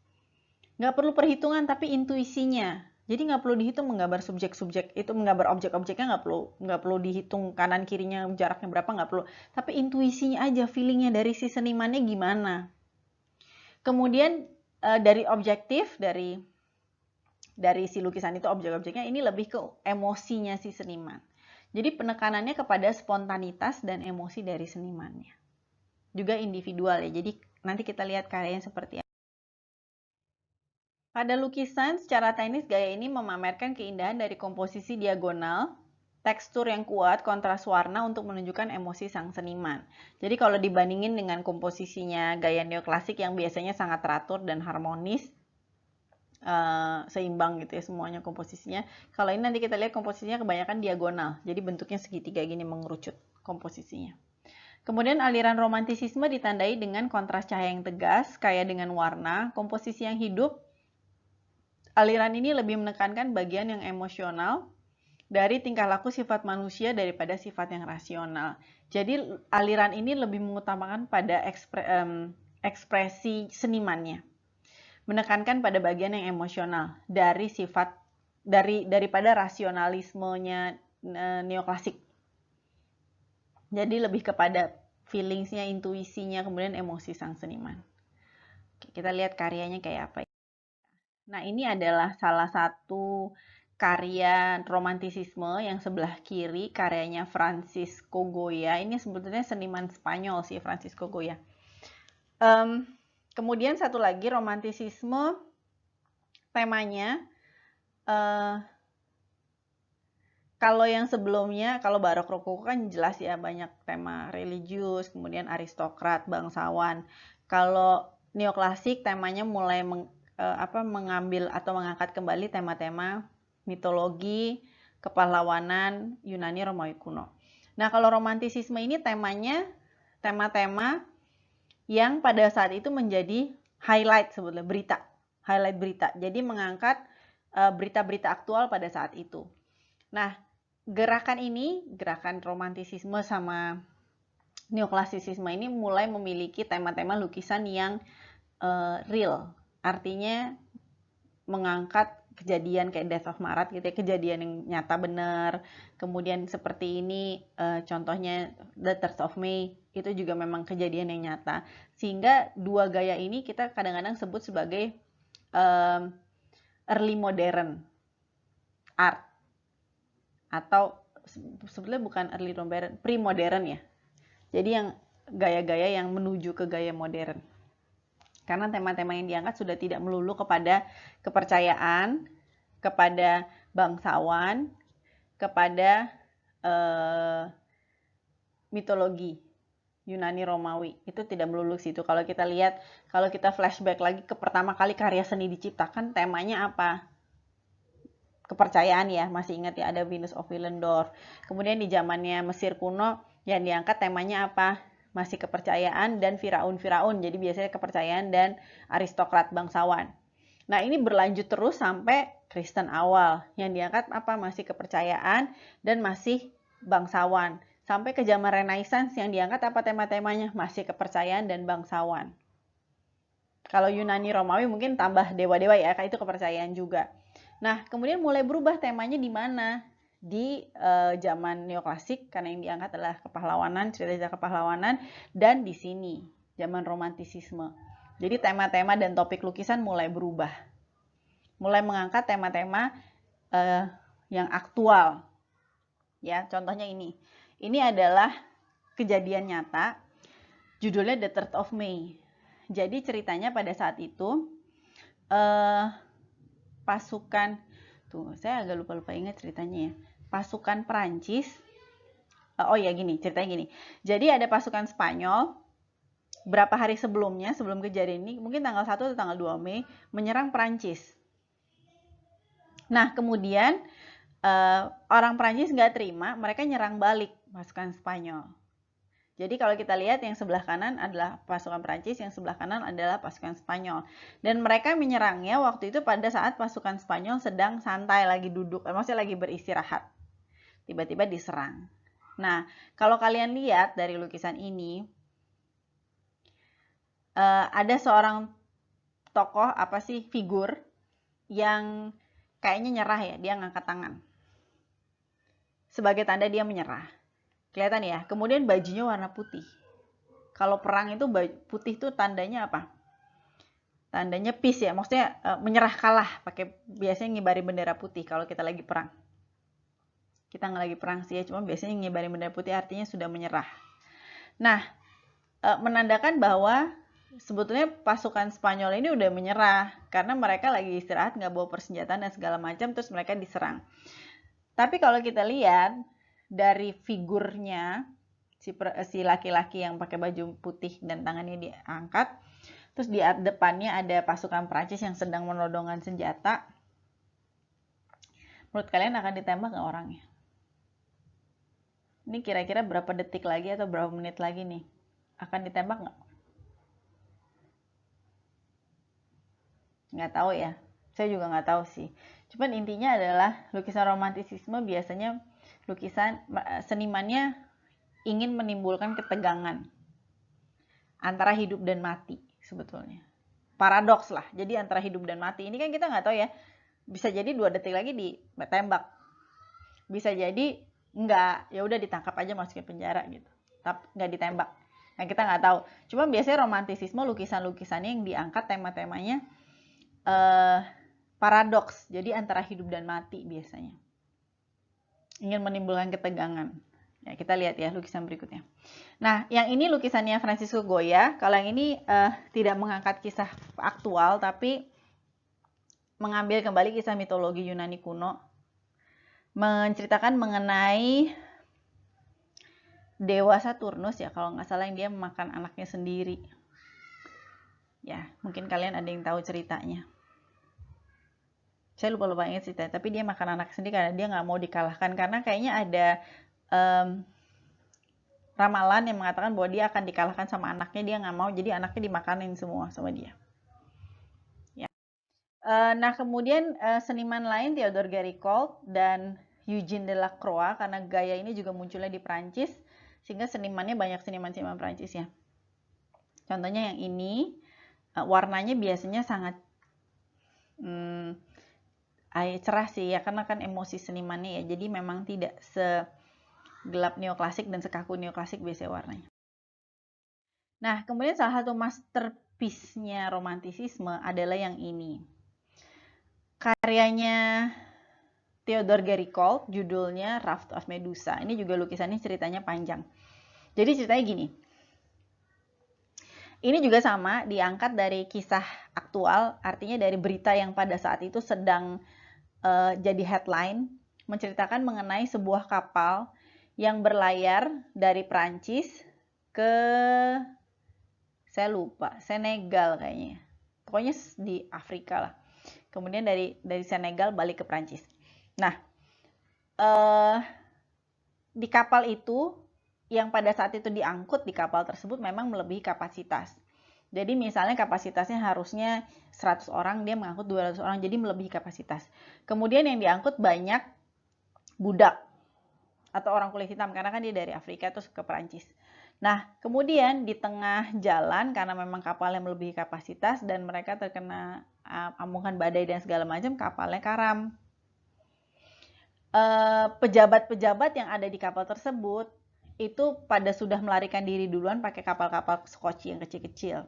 Nggak perlu perhitungan, tapi intuisinya. Jadi nggak perlu dihitung menggambar subjek-subjek itu, menggambar objek-objeknya nggak perlu dihitung kanan kirinya jaraknya berapa, nggak perlu. Tapi intuisinya aja, feelingnya dari si senimannya gimana. Kemudian dari objektif, dari si lukisan itu objek-objeknya ini lebih ke emosinya si seniman. Jadi penekanannya kepada spontanitas dan emosi dari senimannya. Juga individual ya. Jadi nanti kita lihat karyanya seperti apa. Pada lukisan, secara teknis gaya ini memamerkan keindahan dari komposisi diagonal, tekstur yang kuat, kontras warna untuk menunjukkan emosi sang seniman. Jadi kalau dibandingin dengan komposisinya gaya neoklasik yang biasanya sangat teratur dan harmonis, seimbang gitu ya semuanya komposisinya. Kalau ini nanti kita lihat komposisinya kebanyakan diagonal, jadi bentuknya segitiga gini mengerucut komposisinya. Kemudian aliran romantisisme ditandai dengan kontras cahaya yang tegas, kaya dengan warna, komposisi yang hidup. Aliran ini lebih menekankan bagian yang emosional dari tingkah laku sifat manusia daripada sifat yang rasional. Jadi aliran ini lebih mengutamakan pada ekspresi senimannya. Menekankan pada bagian yang emosional dari sifat daripada rasionalismenya neoklasik. Jadi lebih kepada feelingsnya, intuisinya, kemudian emosi sang seniman. Oke, kita lihat karyanya kayak apa. Nah, ini adalah salah satu karya romantisisme yang sebelah kiri, karyanya Francisco Goya. Ini sebetulnya seniman Spanyol sih, Francisco Goya. Kemudian satu lagi romantisisme, temanya kalau yang sebelumnya, kalau barok rokoko kan jelas ya banyak tema religius, kemudian aristokrat, bangsawan. Kalau neoklasik temanya mulai mengambil atau mengangkat kembali tema-tema mitologi, kepahlawanan, Yunani, Romawi kuno. Nah, kalau romantisisme ini temanya tema-tema yang pada saat itu menjadi highlight sebetulnya highlight berita. Jadi mengangkat berita-berita aktual pada saat itu. Nah, gerakan ini, gerakan romantisisme sama neoklasisisme ini mulai memiliki tema-tema lukisan yang real. Artinya mengangkat kejadian kayak Death of Marat gitu ya, kejadian yang nyata benar. Kemudian seperti ini contohnya The Third of May, itu juga memang kejadian yang nyata. Sehingga dua gaya ini kita kadang-kadang sebut sebagai early modern art. Atau sebetulnya bukan early modern, pre-modern ya. Jadi yang gaya-gaya yang menuju ke gaya modern. Karena tema-tema yang diangkat sudah tidak melulu kepada kepercayaan, kepada bangsawan, kepada mitologi. Yunani Romawi. Itu tidak melulu situ. Kalau kita lihat, kalau kita flashback lagi ke pertama kali karya seni diciptakan, temanya apa? Kepercayaan ya, masih ingat ya, ada Venus of Willendorf. Kemudian di zamannya Mesir kuno yang diangkat temanya apa? Masih kepercayaan dan Firaun. Jadi biasanya kepercayaan dan aristokrat bangsawan. Nah, ini berlanjut terus sampai Kristen awal. Yang diangkat apa? Masih kepercayaan dan masih bangsawan. Sampai ke zaman Renaissance yang diangkat apa tema-temanya? Masih kepercayaan dan bangsawan. Kalau Yunani Romawi mungkin tambah dewa-dewa ya, itu kepercayaan juga. Nah, kemudian mulai berubah temanya di mana? Di zaman neoklasik, karena yang diangkat adalah kepahlawanan, cerita-cerita kepahlawanan, dan di sini, zaman romantisisme. Jadi tema-tema dan topik lukisan mulai berubah. Mulai mengangkat tema-tema yang aktual. Ya, contohnya ini. Ini adalah kejadian nyata, judulnya The 3rd of May. Jadi ceritanya pada saat itu, pasukan, tuh saya agak lupa ingat ceritanya ya, pasukan Perancis, oh ya gini, ceritanya gini, jadi ada pasukan Spanyol, berapa hari sebelumnya, sebelum kejadian ini, mungkin tanggal 1 atau tanggal 2 Mei, menyerang Perancis. Nah kemudian, orang Perancis nggak terima, mereka nyerang balik pasukan Spanyol. Jadi kalau kita lihat yang sebelah kanan adalah pasukan Prancis, yang sebelah kanan adalah pasukan Spanyol. Dan mereka menyerangnya waktu itu pada saat pasukan Spanyol sedang santai, lagi duduk, maksudnya lagi beristirahat. Tiba-tiba diserang. Nah, kalau kalian lihat dari lukisan ini, ada seorang tokoh, figur, yang kayaknya nyerah ya, dia ngangkat tangan. Sebagai tanda dia menyerah. Kelihatan ya, kemudian bajunya warna putih. Kalau perang itu putih itu tandanya apa? Tandanya peace ya, maksudnya menyerah kalah, biasanya ngibarin bendera putih kalau kita lagi perang. Kita nggak lagi perang sih ya, cuma biasanya ngibarin bendera putih artinya sudah menyerah. Nah, menandakan bahwa sebetulnya pasukan Spanyol ini udah menyerah, karena mereka lagi istirahat, nggak bawa persenjataan dan segala macam, terus mereka diserang. Tapi kalau kita lihat, dari figurnya si laki-laki yang pakai baju putih dan tangannya diangkat, terus di depannya ada pasukan Prancis yang sedang menodongkan senjata. Menurut kalian akan ditembak nggak orangnya? Ini kira-kira berapa detik lagi atau berapa menit lagi nih? Akan ditembak nggak? Nggak tahu ya. Saya juga nggak tahu sih. Cuman intinya adalah lukisan romantisisme biasanya senimannya ingin menimbulkan ketegangan antara hidup dan mati sebetulnya. Paradoks lah. Jadi antara hidup dan mati. Ini kan kita nggak tahu ya. Bisa jadi 2 detik lagi ditembak. Bisa jadi nggak, ya udah ditangkap aja masukin penjara gitu. Tapi nggak ditembak. Nah kita nggak tahu. Cuma biasanya romantisisme lukisan-lukisannya yang diangkat tema-temanya paradoks. Jadi antara hidup dan mati biasanya. Ingin menimbulkan ketegangan. Ya, kita lihat ya lukisan berikutnya. Nah, yang ini lukisannya Francisco Goya. Kalau yang ini tidak mengangkat kisah aktual, tapi mengambil kembali kisah mitologi Yunani kuno. Menceritakan mengenai Dewa Saturnus ya, kalau nggak salah, yang dia memakan anaknya sendiri. Ya, mungkin kalian ada yang tahu ceritanya. Saya lupa ingat ceritanya, tapi dia makan anak sendiri karena dia nggak mau dikalahkan. Karena kayaknya ada ramalan yang mengatakan bahwa dia akan dikalahkan sama anaknya, dia nggak mau, jadi anaknya dimakanin semua sama dia. Ya. Nah kemudian seniman lain Theodore Géricault dan Eugène Delacroix, karena gaya ini juga munculnya di Prancis, sehingga senimannya banyak seniman-seniman Prancis ya. Contohnya yang ini, warnanya biasanya sangat cerah sih ya, karena kan emosi senimannya ya, jadi memang tidak segelap neoklasik dan sekaku neoklasik biasanya warnanya. Nah, kemudian salah satu masterpiece-nya romantisisme adalah yang ini. Karyanya Theodore Géricault, judulnya Raft of Medusa. Ini juga lukisannya ceritanya panjang. Jadi ceritanya gini. Ini juga sama, diangkat dari kisah aktual, artinya dari berita yang pada saat itu sedang jadi headline, menceritakan mengenai sebuah kapal yang berlayar dari Prancis ke, saya lupa, Senegal kayaknya. Pokoknya di Afrika lah. Kemudian dari Senegal balik ke Prancis. Nah, di kapal itu yang pada saat itu diangkut di kapal tersebut memang melebihi kapasitas. Jadi misalnya kapasitasnya harusnya 100 orang, dia mengangkut 200 orang, jadi melebihi kapasitas. Kemudian yang diangkut banyak budak atau orang kulit hitam, karena kan dia dari Afrika terus ke Perancis. Nah, kemudian di tengah jalan, karena memang kapalnya melebihi kapasitas dan mereka terkena amukan badai dan segala macam, kapalnya karam. Pejabat-pejabat yang ada di kapal tersebut itu pada sudah melarikan diri duluan pakai kapal-kapal skoci yang kecil-kecil.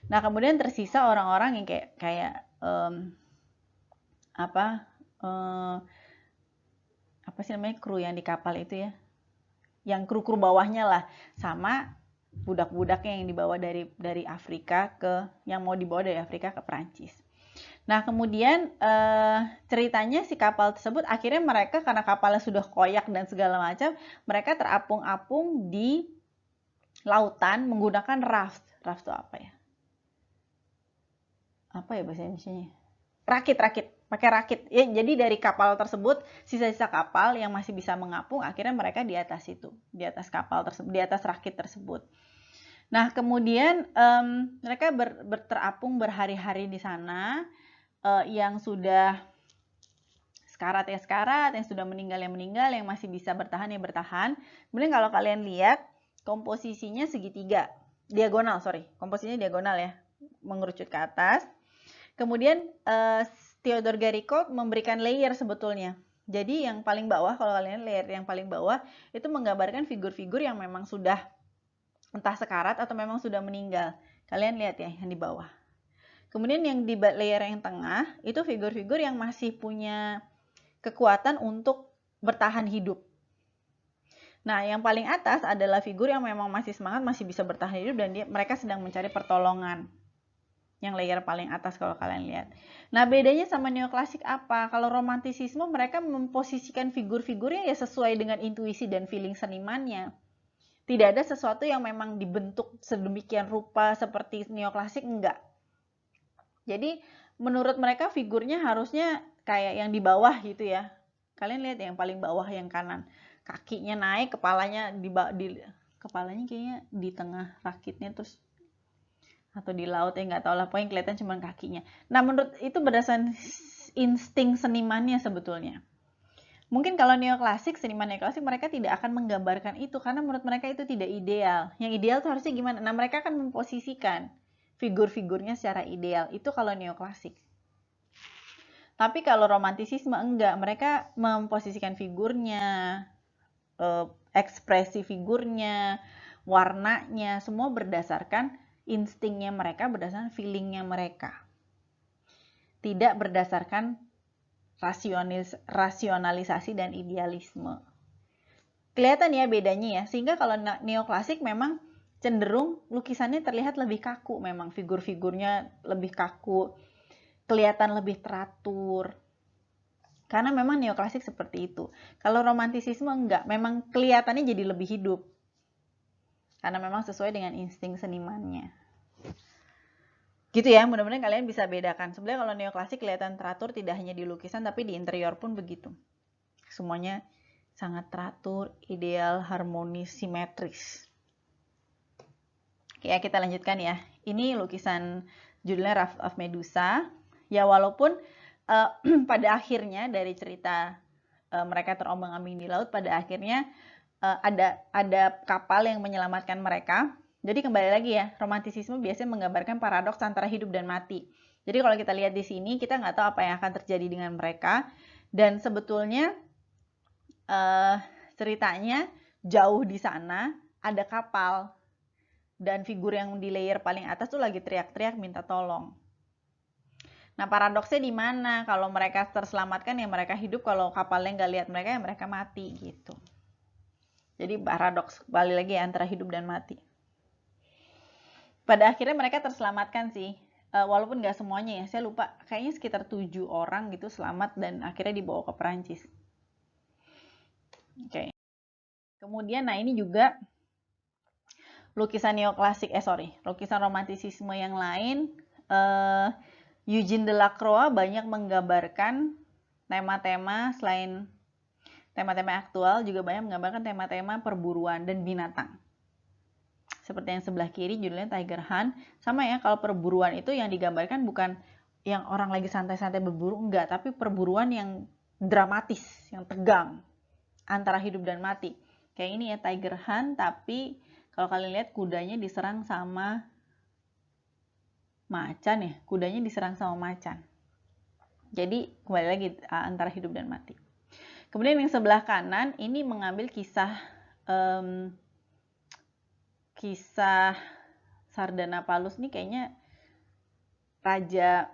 Nah, kemudian tersisa orang-orang yang kayak apa sih namanya, kru yang di kapal itu ya, yang kru-kru bawahnya lah, sama budak-budaknya yang dibawa dari Afrika yang mau dibawa dari Afrika ke Perancis. Nah, kemudian ceritanya si kapal tersebut akhirnya mereka, karena kapalnya sudah koyak dan segala macam, mereka terapung-apung di lautan menggunakan raft. Raft itu apa ya? Apa ya bahasa Indonesianya? Rakit, pakai rakit. Ya, jadi dari kapal tersebut, sisa-sisa kapal yang masih bisa mengapung, akhirnya mereka di atas itu, di atas kapal tersebut, di atas rakit tersebut. Nah, kemudian mereka terapung berhari-hari di sana. Yang sudah sekarat ya sekarat, yang sudah meninggal ya meninggal, yang masih bisa bertahan ya bertahan. Kemudian kalau kalian lihat komposisinya segitiga, diagonal, komposisinya diagonal ya, mengerucut ke atas. Kemudian Theodore Géricault memberikan layer sebetulnya. Jadi yang paling bawah, kalau kalian layer yang paling bawah itu menggambarkan figur-figur yang memang sudah entah sekarat atau memang sudah meninggal. Kalian lihat ya yang di bawah. Kemudian yang di layer yang tengah itu figur-figur yang masih punya kekuatan untuk bertahan hidup. Nah, yang paling atas adalah figur yang memang masih semangat, masih bisa bertahan hidup, dan mereka sedang mencari pertolongan. Yang layer paling atas kalau kalian lihat. Nah, bedanya sama neoklasik apa? Kalau romantisisme mereka memposisikan figur-figurnya ya sesuai dengan intuisi dan feeling senimannya. Tidak ada sesuatu yang memang dibentuk sedemikian rupa seperti neoklasik, enggak. Jadi menurut mereka figurnya harusnya kayak yang di bawah gitu ya. Kalian lihat yang paling bawah yang kanan. Kakinya naik, kepalanya kepalanya kayaknya di tengah rakitnya terus, atau di laut ya, nggak tahu lah, pokoknya kelihatan cuma kakinya. Nah, menurut itu berdasarkan insting senimannya sebetulnya. Mungkin kalau neoklasik, seniman neoklasik mereka tidak akan menggambarkan itu karena menurut mereka itu tidak ideal. Yang ideal tuh harusnya gimana? Nah, mereka akan memposisikan figur-figurnya secara ideal. Itu kalau neoklasik. Tapi kalau romantisisme enggak, mereka memposisikan figurnya, ekspresi figurnya, warnanya, semua berdasarkan instingnya mereka, berdasarkan feelingnya mereka. Tidak berdasarkan rasionalisasi dan idealisme. Kelihatan ya bedanya ya, sehingga kalau neoklasik memang cenderung lukisannya terlihat lebih kaku, memang figur-figurnya lebih kaku, kelihatan lebih teratur. Karena memang neoklasik seperti itu. Kalau romantisisme enggak, memang kelihatannya jadi lebih hidup. Karena memang sesuai dengan insting senimannya. Gitu ya, mudah-mudahan kalian bisa bedakan. Sebenarnya kalau neoklasik kelihatan teratur tidak hanya di lukisan, tapi di interior pun begitu. Semuanya sangat teratur, ideal, harmonis, simetris. Oke, ya kita lanjutkan ya. Ini lukisan judulnya Raft of Medusa. Ya walaupun pada akhirnya dari cerita mereka terombang-ambing di laut, pada akhirnya ada kapal yang menyelamatkan mereka. Jadi kembali lagi ya, romantisisme biasanya menggambarkan paradoks antara hidup dan mati. Jadi kalau kita lihat di sini, kita nggak tahu apa yang akan terjadi dengan mereka. Dan sebetulnya ceritanya jauh di sana ada kapal dan figur yang di layer paling atas tuh lagi teriak-teriak minta tolong. Nah, paradoksnya di mana? Kalau mereka terselamatkan ya mereka hidup, kalau kapalnya nggak lihat mereka ya mereka mati gitu. Jadi paradoks kembali lagi antara hidup dan mati. Pada akhirnya mereka terselamatkan sih. Walaupun nggak semuanya ya, saya lupa. Kayaknya sekitar 7 orang gitu selamat dan akhirnya dibawa ke Perancis. Oke. Kemudian, nah ini juga lukisan neoklasik, lukisan romantisisme yang lain, Eugene Delacroix banyak menggambarkan tema-tema selain tema-tema aktual, juga banyak menggambarkan tema-tema perburuan dan binatang. Seperti yang sebelah kiri judulnya Tiger Hunt. Sama ya, kalau perburuan itu yang digambarkan bukan yang orang lagi santai-santai berburu, enggak, tapi perburuan yang dramatis, yang tegang, antara hidup dan mati. Kayak ini ya, Tiger Hunt, tapi kalau kalian lihat kudanya diserang sama macan ya, kudanya diserang sama macan. Jadi kembali lagi antara hidup dan mati. Kemudian yang sebelah kanan ini mengambil kisah kisah Sardanapalus nih, kayaknya raja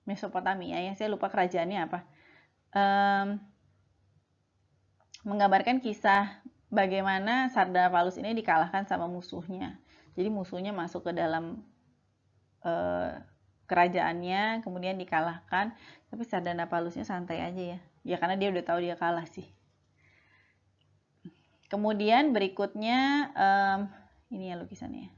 Mesopotamia ya, saya lupa kerajaannya apa. Menggambarkan kisah bagaimana Sardanapalus ini dikalahkan sama musuhnya. Jadi musuhnya masuk ke dalam kerajaannya, kemudian dikalahkan, tapi Sardanaphalusnya santai aja ya. Ya karena dia udah tahu dia kalah sih. Kemudian berikutnya ini ya lukisannya.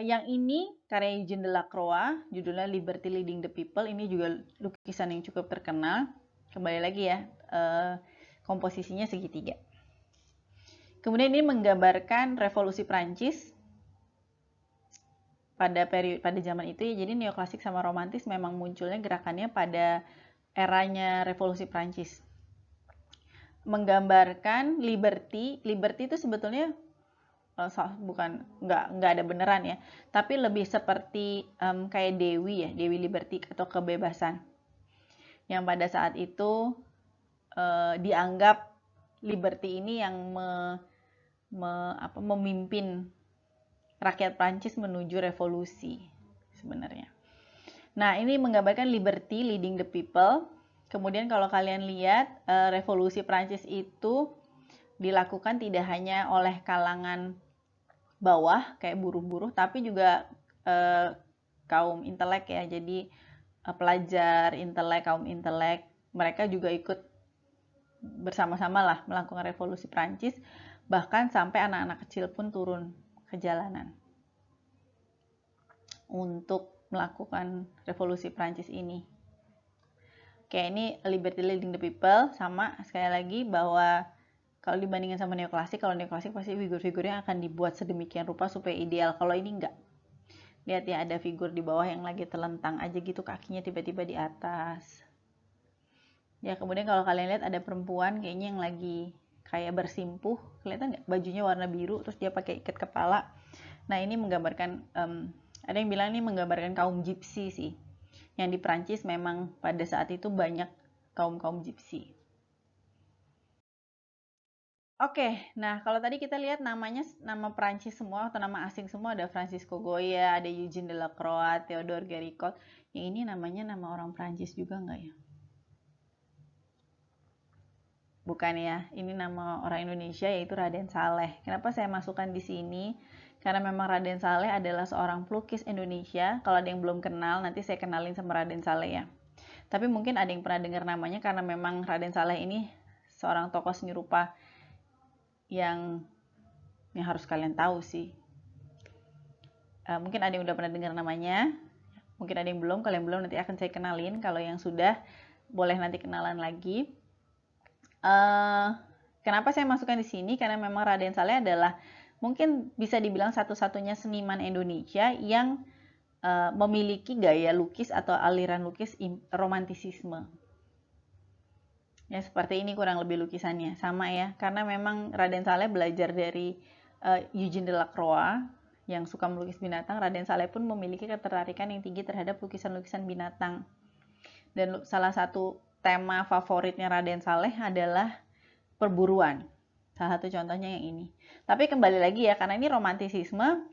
Yang ini karya Eugene Delacroix, judulnya Liberty Leading the People. Ini juga lukisan yang cukup terkenal. Kembali lagi ya, komposisinya segitiga. Kemudian ini menggambarkan revolusi Prancis pada zaman itu ya. Jadi neoklasik sama romantis memang munculnya gerakannya pada eranya revolusi Prancis. Menggambarkan liberty itu sebetulnya bukan nggak ada beneran ya, tapi lebih seperti kayak Dewi ya, Dewi Liberty atau kebebasan, yang pada saat itu dianggap liberty ini yang memimpin rakyat Prancis menuju revolusi sebenarnya. Nah, ini menggambarkan liberty leading the people. Kemudian kalau kalian lihat, revolusi Prancis itu dilakukan tidak hanya oleh kalangan bawah kayak buruh-buruh, tapi juga kaum intelek ya. Jadi pelajar, intelek, kaum intelek, mereka juga ikut bersama-sama lah melakukan revolusi Prancis. Bahkan sampai anak-anak kecil pun turun ke jalanan untuk melakukan revolusi Prancis ini. Oke, ini Liberty Leading the People. Sama sekali lagi bahwa kalau dibandingkan sama neoklasik, kalau neoklasik pasti figur-figurnya akan dibuat sedemikian rupa supaya ideal. Kalau ini enggak. Lihat ya, ada figur di bawah yang lagi terlentang aja gitu, kakinya tiba-tiba di atas. Ya, kemudian kalau kalian lihat ada perempuan kayaknya yang lagi kayak bersimpuh. Kelihatan nggak? Bajunya warna biru, terus dia pakai ikat kepala. Nah, ini menggambarkan, ada yang bilang ini menggambarkan kaum gypsy sih. Yang di Prancis memang pada saat itu banyak kaum-kaum gypsy. Oke, nah kalau tadi kita lihat namanya nama Prancis semua atau nama asing semua, ada Francisco Goya, ada Eugene Delacroix, Theodore Géricault. Yang ini namanya nama orang Prancis juga nggak ya? Bukan ya, ini nama orang Indonesia yaitu Raden Saleh. Kenapa saya masukkan di sini? Karena memang Raden Saleh adalah seorang pelukis Indonesia. Kalau ada yang belum kenal, nanti saya kenalin sama Raden Saleh ya. Tapi mungkin ada yang pernah dengar namanya karena memang Raden Saleh ini seorang tokoh seni rupa yang harus kalian tahu sih. Mungkin ada yang udah pernah dengar namanya, mungkin ada yang belum. Kalau yang belum nanti akan saya kenalin. Kalau yang sudah, boleh nanti kenalan lagi. Kenapa saya masukkan di sini? Karena memang Raden Saleh adalah mungkin bisa dibilang satu-satunya seniman Indonesia yang memiliki gaya lukis atau aliran lukis romantisisme. Ya, seperti ini kurang lebih lukisannya. Sama ya, karena memang Raden Saleh belajar dari Eugene Delacroix yang suka melukis binatang. Raden Saleh pun memiliki ketertarikan yang tinggi terhadap lukisan-lukisan binatang. Dan salah satu tema favoritnya Raden Saleh adalah perburuan. Salah satu contohnya yang ini. Tapi kembali lagi ya, karena ini romantisisme,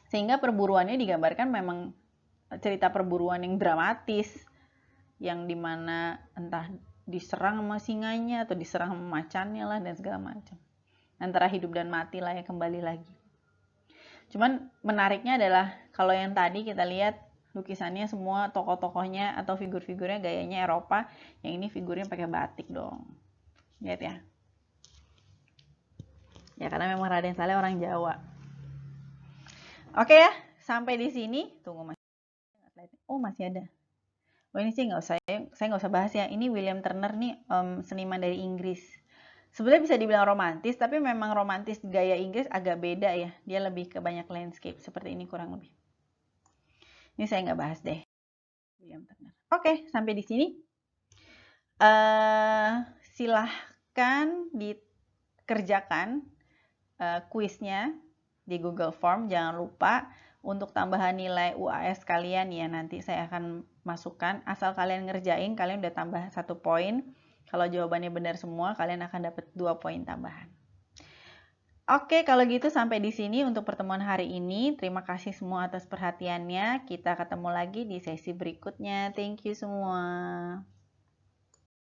sehingga perburuannya digambarkan memang cerita perburuan yang dramatis, yang dimana entah diserang sama singanya atau diserang sama macannya lah dan segala macam. Antara hidup dan mati lah ya, kembali lagi. Cuman menariknya adalah kalau yang tadi kita lihat lukisannya semua tokoh-tokohnya atau figur-figurnya gayanya Eropa, yang ini figurnya pakai batik dong. Lihat ya. Ya karena memang Raden Saleh orang Jawa. Oke ya, sampai di sini. Tunggu masih. Oh masih ada. Oh ini sih nggak usah, saya nggak usah bahas ya. Ini William Turner nih seniman dari Inggris. Sebenarnya bisa dibilang romantis, tapi memang romantis gaya Inggris agak beda ya. Dia lebih ke banyak landscape seperti ini kurang lebih. Ini saya nggak bahas deh. William Turner. Oke, sampai di sini. Silahkan dikerjakan kuisnya di Google Form. Jangan lupa untuk tambahan nilai UAS kalian ya, nanti saya akan masukkan. Asal kalian ngerjain, kalian udah tambah 1 poin. Kalau jawabannya benar semua, kalian akan dapat 2 poin tambahan. Oke, kalau gitu sampai di sini untuk pertemuan hari ini. Terima kasih semua atas perhatiannya. Kita ketemu lagi di sesi berikutnya. Thank you semua.